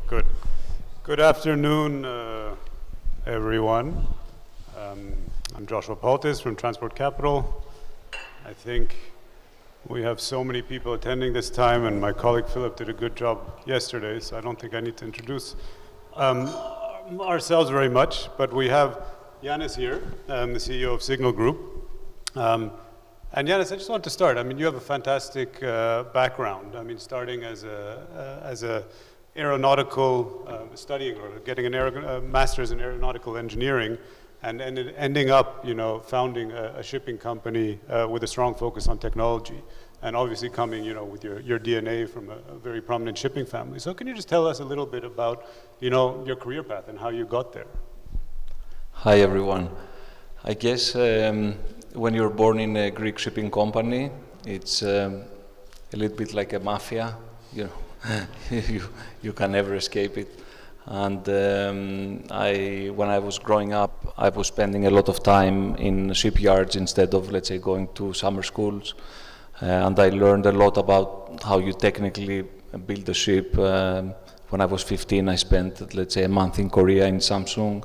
Good. Good afternoon, everyone. I'm Joshua Politis from Transport Capital. I think we have so many people attending this time, and my colleague Philip did a good job yesterday, so I don't think I need to introduce ourselves very much, but we have Ioannis here, the CEO of Signal Group. And Ioannis, I just want to start. I mean, you have a fantastic background. I mean, starting as a aeronautical studying or getting a master's in aeronautical engineering, and ending up, you know, founding a shipping company with a strong focus on technology, and obviously coming, you know, with your DNA from a very prominent shipping family. So can you just tell us a little bit about, you know, your career path and how you got there? Hi, everyone. I guess when you're born in a Greek shipping company, it's a little bit like a mafia, you know. you can never escape it. And when I was growing up, I was spending a lot of time in shipyards instead of, let's say, going to summer schools. And I learned a lot about how you technically build a ship. When I was 15, I spent, let's say, a month in Korea in Samsung,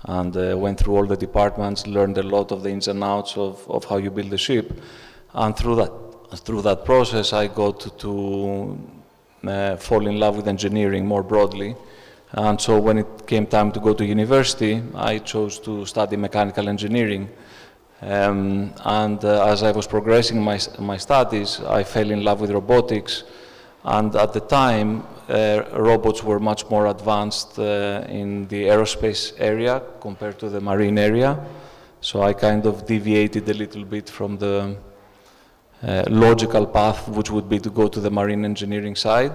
and went through all the departments, learned a lot of the ins and outs of how you build a ship. And through that process, I got to fall in love with engineering more broadly. And so when it came time to go to university, I chose to study mechanical engineering. As I was progressing my studies, I fell in love with robotics. And at the time, robots were much more advanced in the aerospace area compared to the marine area. So I kind of deviated a little bit from the logical path, which would be to go to the marine engineering side.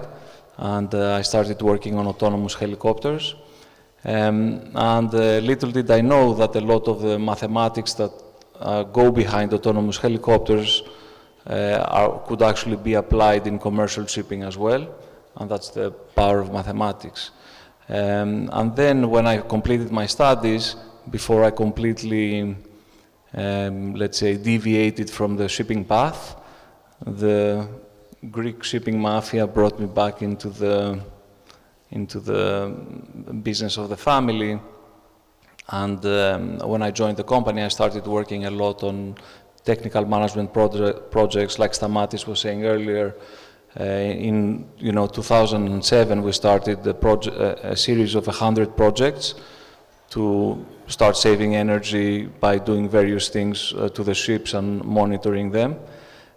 And I started working on autonomous helicopters. Little did I know that a lot of the mathematics that go behind autonomous helicopters could actually be applied in commercial shipping as well. And that's the power of mathematics. And then when I completed my studies, before I completely let's say, deviated from the shipping path, the Greek shipping mafia brought me back into the business of the family. And when I joined the company, I started working a lot on technical management projects, like Stamatis was saying earlier. In 2007, we started a series of 100 projects to start saving energy by doing various things to the ships and monitoring them.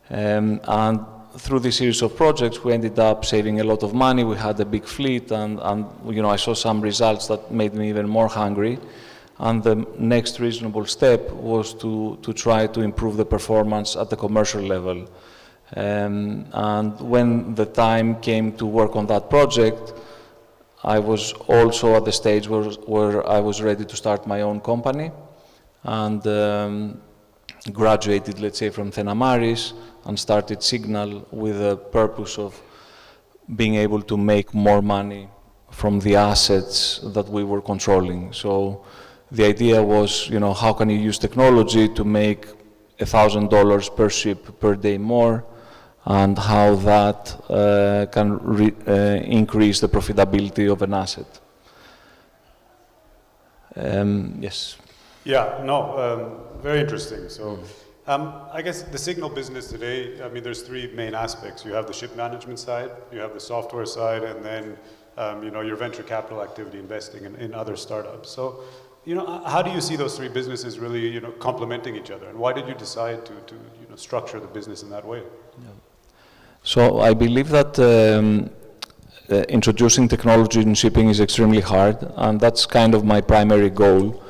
And through this series of projects, we ended up saving a lot of money. We had a big fleet, and I saw some results that made me even more hungry. And the next reasonable step was to try to improve the performance at the commercial level. And when the time came to work on that project, I was also at the stage where I was ready to start my own company, and graduated, let's say, from Thenamaris and started Signal with the purpose of being able to make more money from the assets that we were controlling. So the idea was, how can you use technology to make $1,000 per ship per day more, and how that can increase the profitability of an asset. Yes. Yeah, no, very interesting. So I guess the Signal business today, I mean, there's three main aspects. You have the ship management side, you have the software side, and then your venture capital activity, investing in other startups. So, how do you see those three businesses really, complementing each other? And why did you decide to structure the business in that way? Yeah. So I believe that introducing technology in shipping is extremely hard, and that's kind of my primary goal.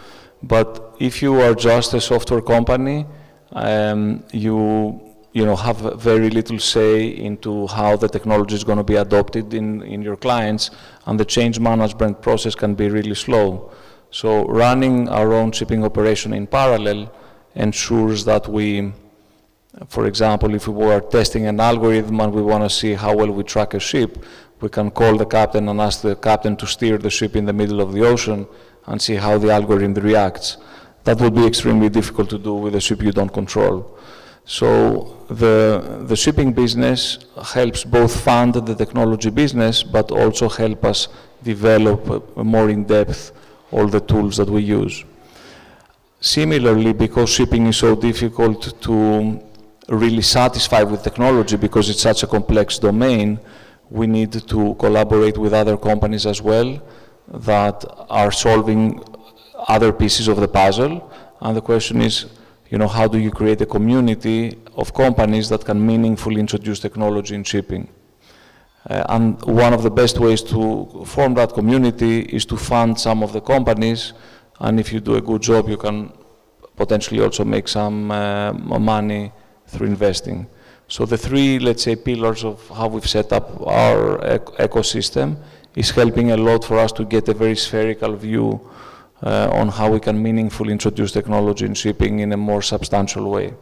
But if you are just a software company, you have very little say into how the technology is going to be adopted in your clients, and the change management process can be really slow. So running our own shipping operation in parallel ensures that we, for example, if we were testing an algorithm and we want to see how well we track a ship, we can call the captain and ask the captain to steer the ship in the middle of the ocean and see how the algorithm reacts. That would be extremely difficult to do with a ship you don't control. So the shipping business helps both fund the technology business, but also help us develop more in depth all the tools that we use. Similarly, because shipping is so difficult to really satisfy with technology because it's such a complex domain, we need to collaborate with other companies as well that are solving other pieces of the puzzle. And the question is, how do you create a community of companies that can meaningfully introduce technology in shipping? And one of the best ways to form that community is to fund some of the companies, and if you do a good job, you can potentially also make some money through investing. So the three, let's say, pillars of how we've set up our ecosystem is helping a lot for us to get a very spherical view on how we can meaningfully introduce technology in shipping in a more substantial way.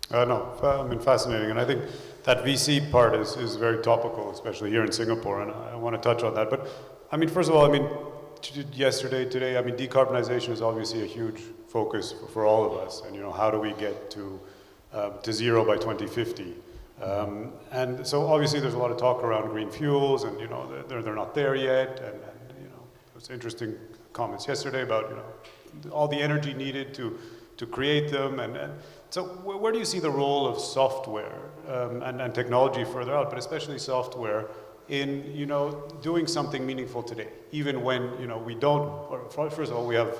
Fascinating, and I think that VC part is very topical, especially here in Singapore, and I want to touch on that. But first of all, yesterday, today, decarbonization is obviously a huge focus for all of us, and how do we get to zero by 2050? And so obviously there's a lot of talk around green fuels, and they're not there yet, and it's interesting comments yesterday about all the energy needed to create them, and so where do you see the role of software and technology further out, but especially software in doing something meaningful today, even when we don't? Or first of all, we have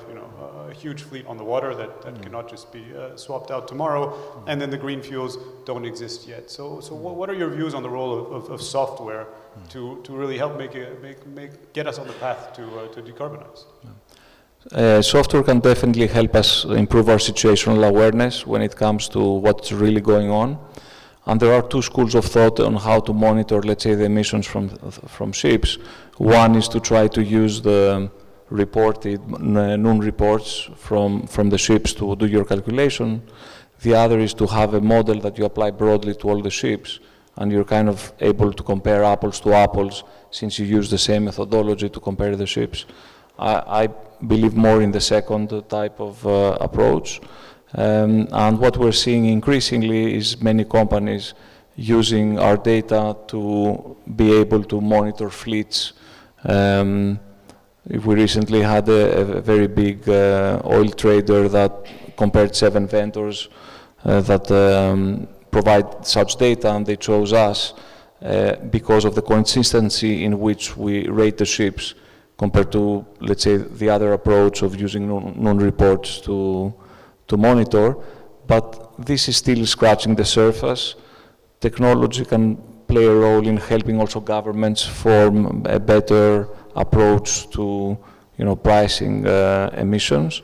a huge fleet on the water that cannot just be swapped out tomorrow, and then the green fuels don't exist yet. So what are your views on the role of software to really help get us on the path to decarbonize? Software can definitely help us improve our situational awareness when it comes to what's really going on. And there are two schools of thought on how to monitor, let's say, the emissions from ships. One is to try to use the reported noon reports from the ships to do your calculation. The other is to have a model that you apply broadly to all the ships, and you're kind of able to compare apples to apples since you use the same methodology to compare the ships. I believe more in the second type of approach. And what we're seeing increasingly is many companies using our data to be able to monitor fleets. We recently had a very big oil trader that compared 7 vendors that provide such data, and they chose us because of the consistency in which we rate the ships compared to, let's say, the other approach of using noon reports to monitor. But this is still scratching the surface. Technology can play a role in helping also governments form a better approach to pricing emissions.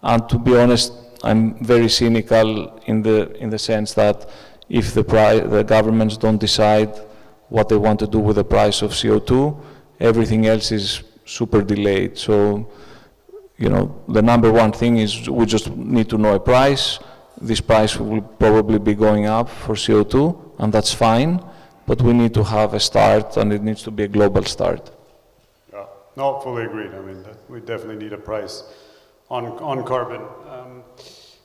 And to be honest, I'm very cynical in the sense that if the governments don't decide what they want to do with the price of CO2, everything else is super delayed. So, the number one thing is we just need to know a price. This price will probably be going up for CO2, and that's fine, but we need to have a start, and it needs to be a global start. Yeah, no, fully agreed. We definitely need a price on carbon.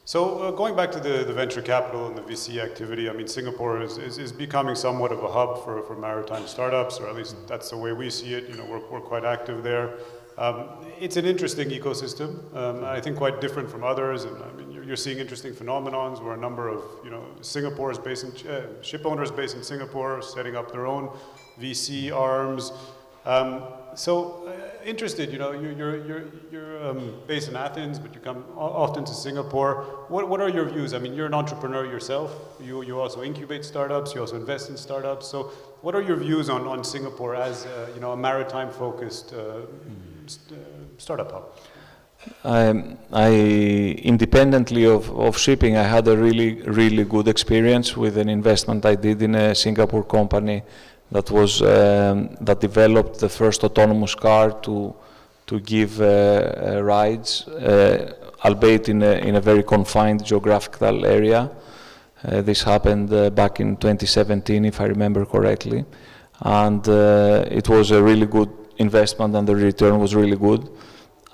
So going back to the venture capital and the VC activity, Singapore is becoming somewhat of a hub for maritime startups, or at least that's the way we see it. We're quite active there. It's an interesting ecosystem, I think quite different from others, and you're seeing interesting phenomenons where a number of ship owners based in Singapore setting up their own VC arms. Interested, you're based in Athens, but you come often to Singapore. What are your views? You're an entrepreneur yourself. You also incubate startups. You also invest in startups. So, what are your views on Singapore as a maritime-focused startup hub? Independently of shipping, I had a really good experience with an investment I did in a Singapore company that developed the first autonomous car to give rides, albeit in a very confined geographical area. This happened back in 2017, if I remember correctly, and it was a really good investment, and the return was really good.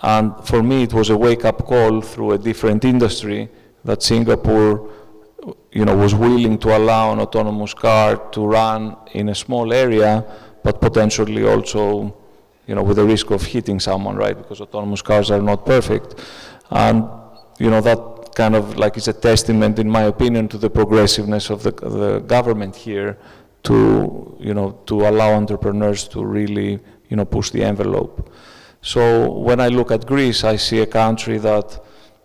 And for me, it was a wake-up call through a different industry that Singapore was willing to allow an autonomous car to run in a small area, but potentially also, with the risk of hitting someone, right? Because autonomous cars are not perfect. And, that kind of like is a testament, in my opinion, to the progressiveness of the government here to allow entrepreneurs to really, push the envelope. So when I look at Greece, I see a country that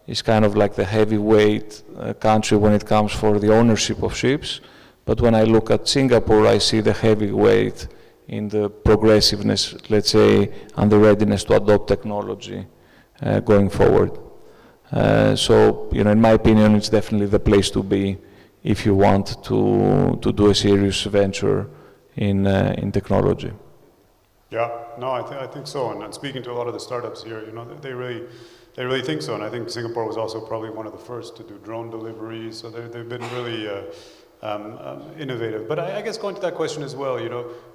is kind of like the heavyweight country when it comes for the ownership of ships. But when I look at Singapore, I see the heavyweight in the progressiveness, let's say, and the readiness to adopt technology going forward. So, in my opinion, it's definitely the place to be if you want to do a serious venture in technology. Yeah, no, I think so. And speaking to a lot of the startups here, they really think so. And I think Singapore was also probably one of the first to do drone deliveries. So they've been really innovative. But I guess going to that question as well,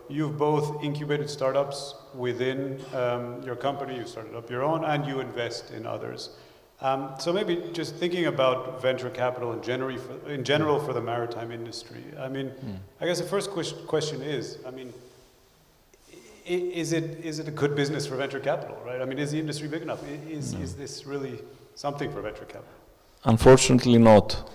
you've both incubated startups within your company, you started up your own, and you invest in others. So maybe just thinking about venture capital in general for the maritime industry. I mean, I guess the first question is, is it a good business for venture capital, right? I mean, is the industry big enough? Is this really something for venture capital? Unfortunately not.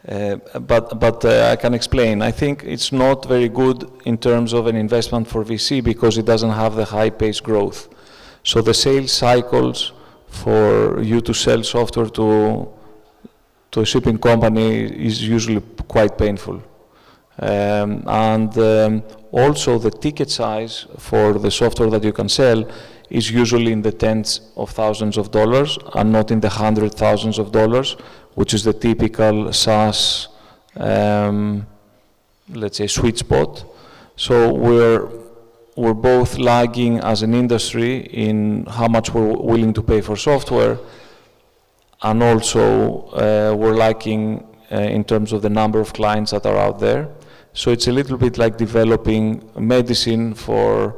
But I can explain. I think it's not very good in terms of an investment for VC because it doesn't have the high-paced growth. So the sales cycles for you to sell software to a shipping company is usually quite painful. Also the ticket size for the software that you can sell is usually in the tens of thousands of dollars and not in the hundred thousands of dollars, which is the typical SaaS, let's say, sweet spot. So we're both lagging as an industry in how much we're willing to pay for software, and also we're lacking in terms of the number of clients that are out there. So it's a little bit like developing medicine for,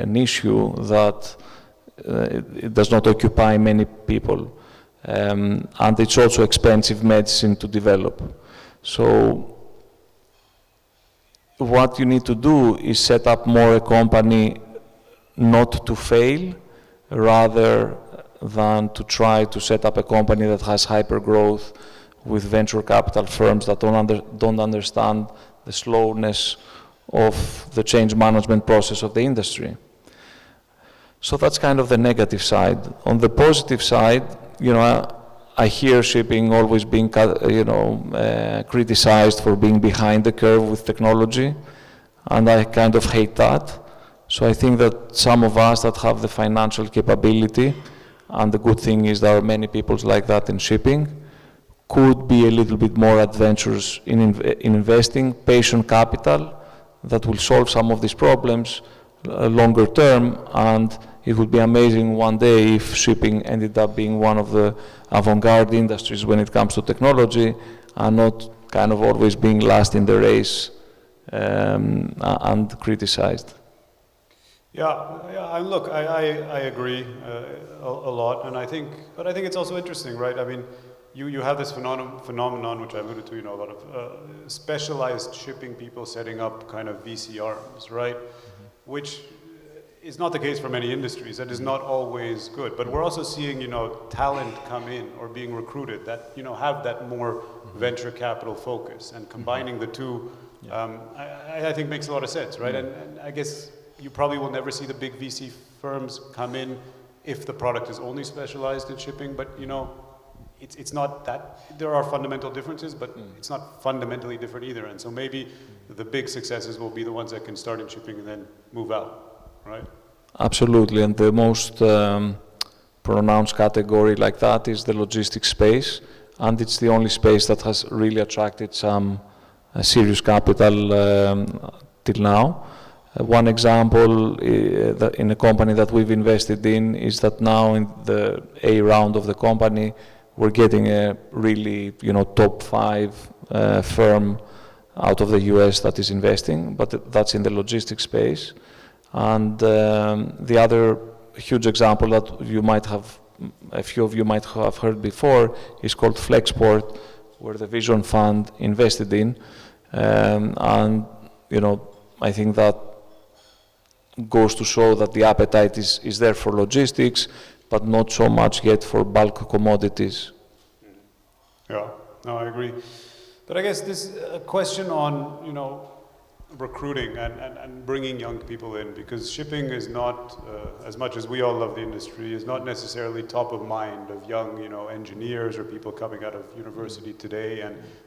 an issue that it does not occupy many people. And it's also expensive medicine to develop. So what you need to do is set up more a company not to fail, rather than to try to set up a company that has hyper growth with venture capital firms that don't understand the slowness of the change management process of the industry. So that's kind of the negative side. On the positive side, I hear shipping always being, criticized for being behind the curve with technology, and I kind of hate that. So I think that some of us that have the financial capability, and the good thing is there are many people like that in shipping, could be a little bit more adventurous in investing patient capital that will solve some of these problems longer term, and it would be amazing one day if shipping ended up being one of the avant-garde industries when it comes to technology and not kind of always being last in the race and criticized. Yeah, and look, I agree a lot, and I think it's also interesting, right? I mean, you have this phenomenon, which I alluded to, a lot of specialized shipping people setting up kind of VC arms, right? Mm-hmm. Which is not the case for many industries. That is not always good. But we're also seeing, talent come in or being recruited that, have that more venture capital focus, and combining the two, I think makes a lot of sense, right? And I guess you probably will never see the big VC firms come in if the product is only specialized in shipping, but it's not that, there are fundamental differences, but it's not fundamentally different either. And so maybe the big successes will be the ones that can start in shipping and then move out, right? Absolutely, and the most pronounced category like that is the logistics space, and it's the only space that has really attracted some serious capital till now. One example in a company that we've invested in is that now in the A round of the company, we're getting a really, top 5 firm out of the US that is investing, but that's in the logistics space. And the other huge example that a few of you might have heard before is called Flexport, where the Vision Fund invested in. And, I think that goes to show that the appetite is there for logistics, but not so much yet for bulk commodities. Yeah, no, I agree. But I guess this question on, recruiting and bringing young people in, because shipping is not, as much as we all love the industry, is not necessarily top of mind of young, engineers or people coming out of university today.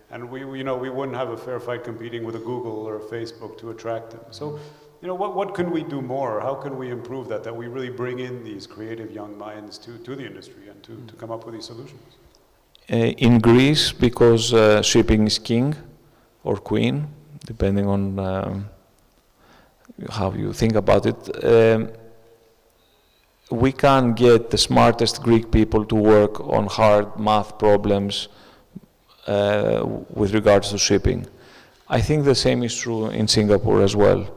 And we wouldn't have a fair fight competing with a Google or a Facebook to attract them. So, what can we do more? How can we improve that we really bring in these creative young minds to the industry and to come up with these solutions? In Greece, because shipping is king or queen, depending on how you think about it, we can get the smartest Greek people to work on hard math problems with regards to shipping. I think the same is true in Singapore as well.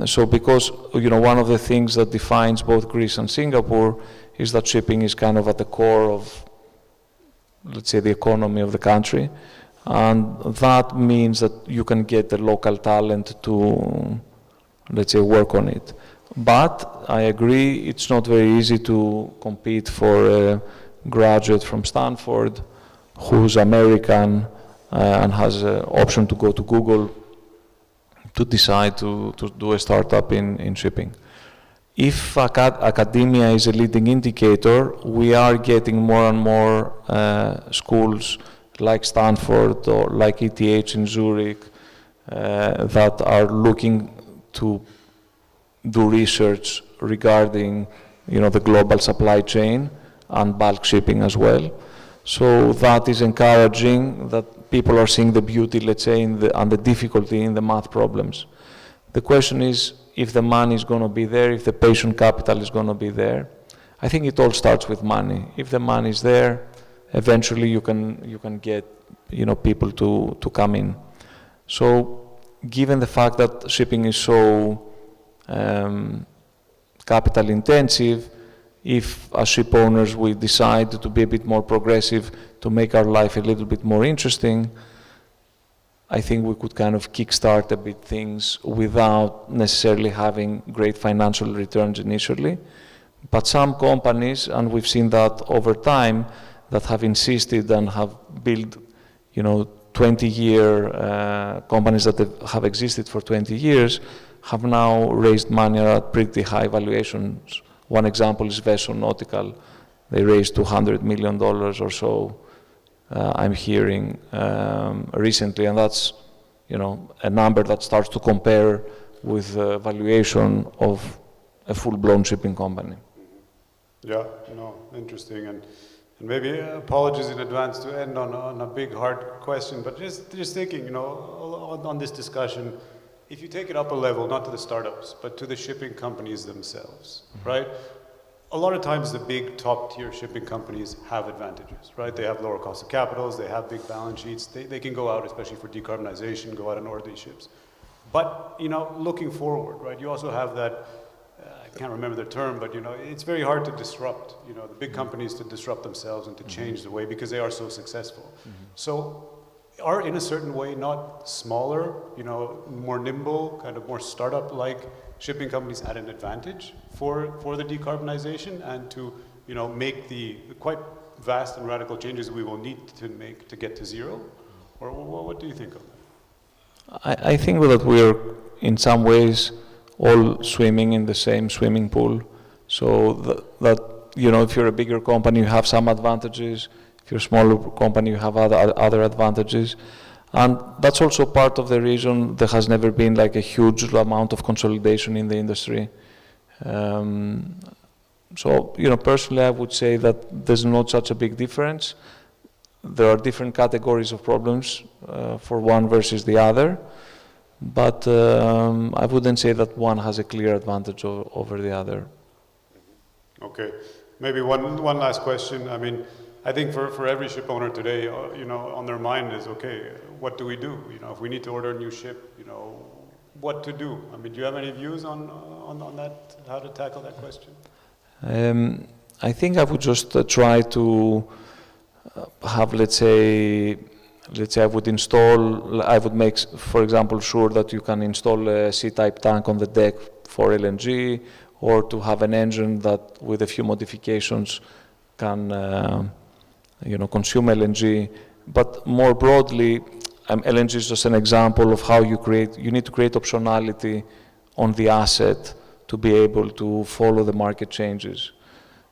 So because, one of the things that defines both Greece and Singapore is that shipping is kind of at the core of, let's say, the economy of the country. And that means that you can get the local talent to, let's say, work on it. But I agree, it's not very easy to compete for a graduate from Stanford who's American and has an option to go to Google to decide to do a startup in shipping. If academia is a leading indicator, we are getting more and more schools like Stanford or like ETH in Zurich that are looking to do research regarding, the global supply chain and bulk shipping as well. So that is encouraging that people are seeing the beauty, let's say, and the difficulty in the math problems. The question is if the money is going to be there, if the patient capital is going to be there. I think it all starts with money. If the money is there, eventually you can get people to come in. So given the fact that shipping is so capital intensive, if as ship owners we decide to be a bit more progressive, to make our life a little bit more interesting, I think we could kind of kickstart a bit things without necessarily having great financial returns initially. But some companies, and we've seen that over time, that have insisted and have built, 20-year companies that have existed for 20 years, have now raised money at pretty high valuations. One example is Vessel Nautical. They raised $200 million or so, I'm hearing recently, and that's, a number that starts to compare with the valuation of a full-blown shipping company. Yeah, interesting. And maybe apologies in advance to end on a big, hard question, but just thinking, on this discussion, if you take it up a level, not to the startups, but to the shipping companies themselves, right? A lot of times the big top-tier shipping companies have advantages, right? They have lower cost of capitals, they have big balance sheets, they can go out, especially for decarbonization, go out and order these ships. But, looking forward, right, you also have that, I can't remember the term, but, it's very hard to disrupt, the big companies to disrupt themselves and to change the way because they are so successful. So are, in a certain way, not smaller, more nimble, kind of more startup-like shipping companies at an advantage for the decarbonization and to, make the quite vast and radical changes we will need to make to get to zero? Or what do you think of that? I think that we're, in some ways, all swimming in the same swimming pool. So that if you're a bigger company, you have some advantages. If you're a smaller company, you have other advantages. And that's also part of the reason there has never been like a huge amount of consolidation in the industry. So, personally, I would say that there's not such a big difference. There are different categories of problems for one versus the other. But I wouldn't say that one has a clear advantage over the other. Okay. Maybe one last question. I mean, I think for every ship owner today, on their mind is, okay, what do we do? If we need to order a new ship, what to do? I mean, do you have any views on that, how to tackle that question? I think I would just try to have, let's say, let's say I would make, for example, sure that you can install a C-type tank on the deck for LNG, or to have an engine that, with a few modifications, can consume LNG. But more broadly, LNG is just an example of how you need to create optionality on the asset to be able to follow the market changes.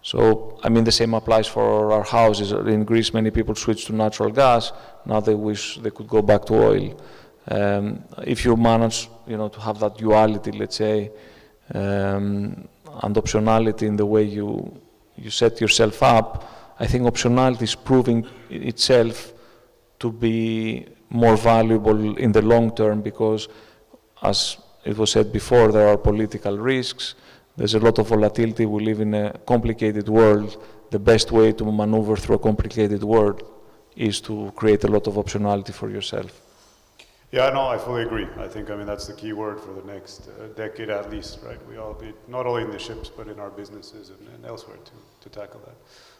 So, I mean, the same applies for our houses. In Greece, many people switch to natural gas. Now they wish they could go back to oil. If you manage, to have that duality, let's say, and optionality in the way you set yourself up, I think optionality is proving itself to be more valuable in the long term because, as it was said before, there are political risks. There's a lot of volatility. We live in a complicated world. The best way to maneuver through a complicated world is to create a lot of optionality for yourself. Yeah, no, I fully agree. I think, that's the key word for the next decade at least, right? We all be, not only in the ships, but in our businesses and elsewhere to tackle that.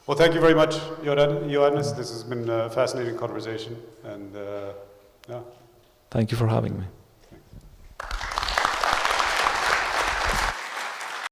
Well, thank you very much, Ioannis. This has been a fascinating conversation, and yeah. Thank you for having me.